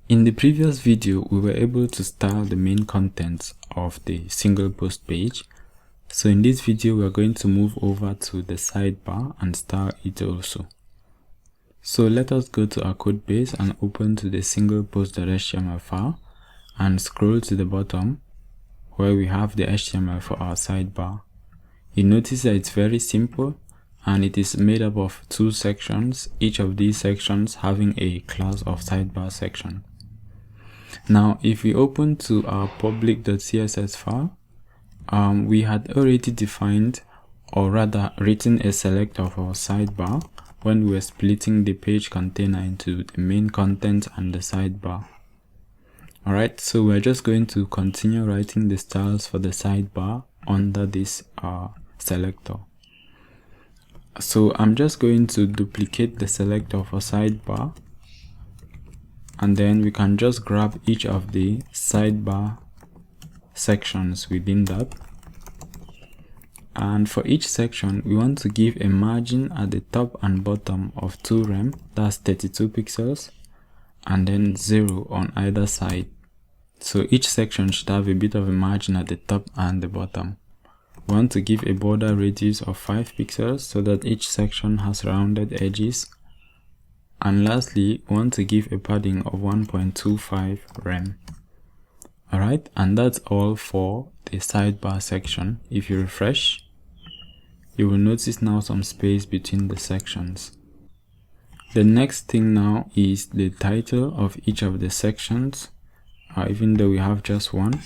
In the previous video, we were able to style the main contents of the single post page. So in this video, we are going to move over to the sidebar and style it also. So let us go to our code base and open to the single post.html file and scroll to the bottom where we have the HTML for our sidebar. You notice that it's very simple and it is made up of two sections, each of these sections having a class of sidebar section. Now, if we open to our public.css file, we had already defined, or rather written, a selector for our sidebar when we were splitting the page container into the main content and the sidebar. Alright, so we're just going to continue writing the styles for the sidebar under this selector. So I'm just going to duplicate the selector for sidebar, and then we can just grab each of the sidebar sections within that. And for each section, we want to give a margin at the top and bottom of 2 rem, that's 32 pixels, and then 0 on either side. So each section should have a bit of a margin at the top and the bottom. We want to give a border radius of 5 pixels so that each section has rounded edges. And lastly, we want to give a padding of 1.25 rem. Alright, and that's all for the sidebar section. If you refresh, you will notice now some space between the sections. The next thing now is the title of each of the sections, even though we have just one.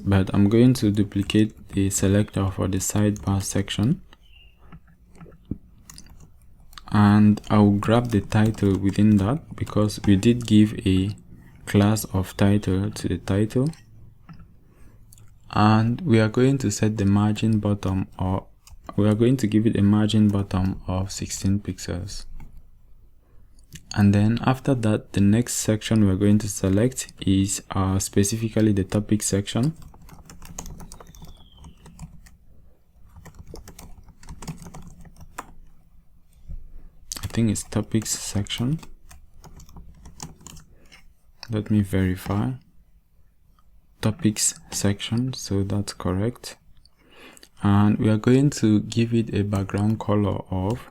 But I'm going to duplicate the selector for the sidebar section, and I'll grab the title within that because we did give a class of title to the title, and we are going to set the margin bottom, or we are going to give it a margin bottom of 16 pixels. And then after that, the next section we're going to select is specifically the topic section. I think it's topics section. Let me verify. Topics section, so that's correct. And we are going to give it a background color of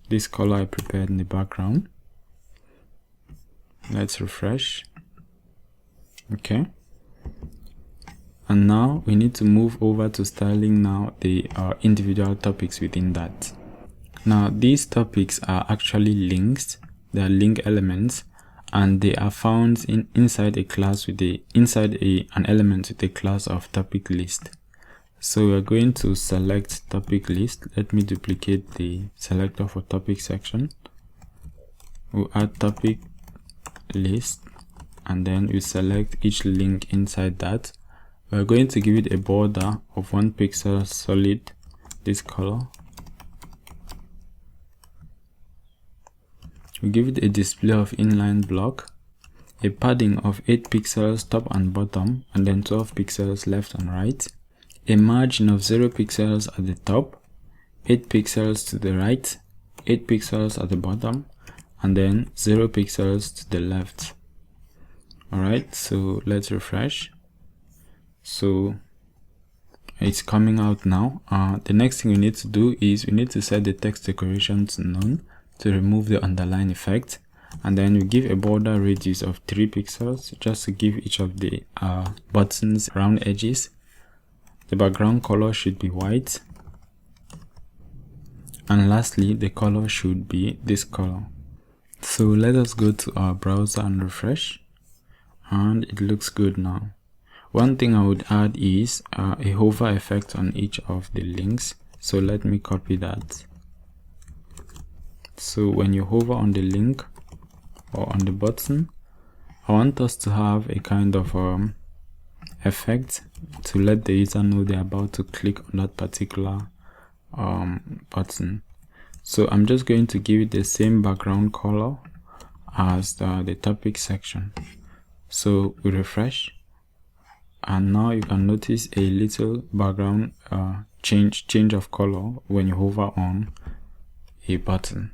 this color I prepared in the background. Let's refresh. Okay. And now we need to move over to styling now the individual topics within that. Now these topics are actually links. They are link elements, and they are found inside a class with an element with a class of topic list. So we are going to select topic list. Let me duplicate the selector for topic section. We'll add topic list, and then we select each link inside that. We're going to give it a border of 1 pixel solid, this color. We give it a display of inline block, a padding of 8 pixels top and bottom, and then 12 pixels left and right, a margin of 0 pixels at the top, 8 pixels to the right, 8 pixels at the bottom, and then 0 pixels to the left. Alright, so let's refresh. So it's coming out now. The next thing we need to do is we need to set the text decoration to none to remove the underline effect, and then we give a border radius of 3 pixels just to give each of the buttons round edges. The background color should be white, and lastly the color should be this color. So let us go to our browser and refresh, and it looks good now. One thing I would add is a hover effect on each of the links, so let me copy that. So when you hover on the link or on the button, I want us to have a kind of effect to let the user know they're about to click on that particular button. So I'm just going to give it the same background color as the topic section. So we refresh, and now you can notice a little background change of color when you hover on a button.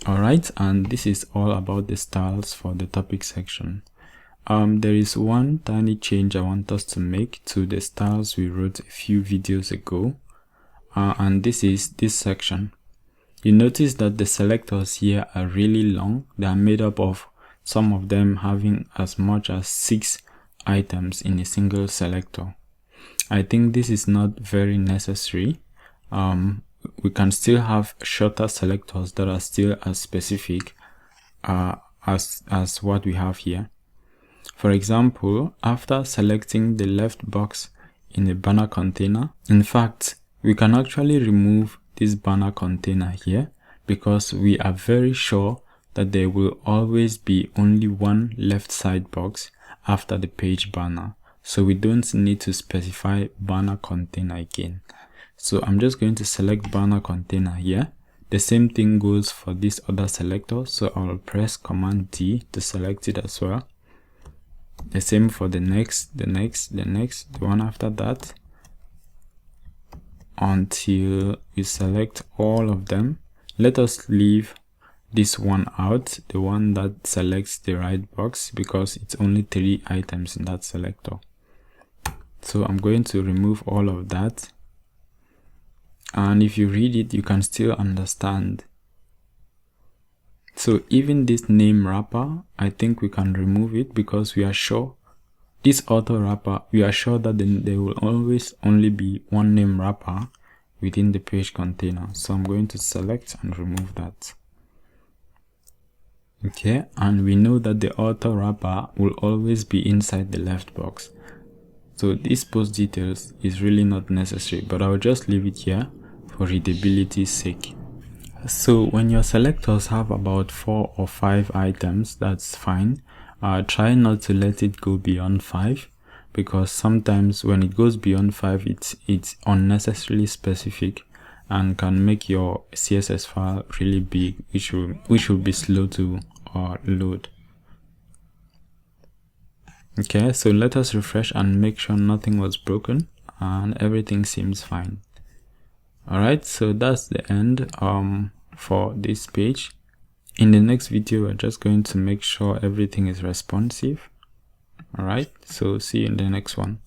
Alright, and this is all about the styles for the topic section. There is one tiny change I want us to make to the styles we wrote a few videos ago, and this is this section. You notice that the selectors here are really long. They are made up of some of them having as much as 6 items in a single selector. I think this is not very necessary. We can still have shorter selectors that are still as specific as what we have here. For example, after selecting the left box in a banner container, in fact, we can actually remove this banner container here because we are very sure that there will always be only one left side box after the page banner. So we don't need to specify banner container again. So I'm just going to select banner container here. The same thing goes for this other selector. So I'll press Command D to select it as well. The same for the next, the one after that, until we select all of them. Let us leave this one out, the one that selects the right box, because it's only 3 items in that selector. So I'm going to remove all of that. And if you read it, you can still understand. So even this name wrapper, I think we can remove it because we are sure this auto wrapper, we are sure that there will always only be one name wrapper within the page container. So I'm going to select and remove that. Okay, and we know that the auto wrapper will always be inside the left box. So this post details is really not necessary, but I'll just leave it here for readability's sake. So when your selectors have about 4 or 5 items, that's fine. Try not to let it go beyond 5, because sometimes when it goes beyond 5, it's unnecessarily specific and can make your CSS file really big, which will be slow to load. Okay, so let us refresh and make sure nothing was broken and everything seems fine. Alright, so that's the end for this page. In the next video, we're just going to make sure everything is responsive. Alright, so see you in the next one.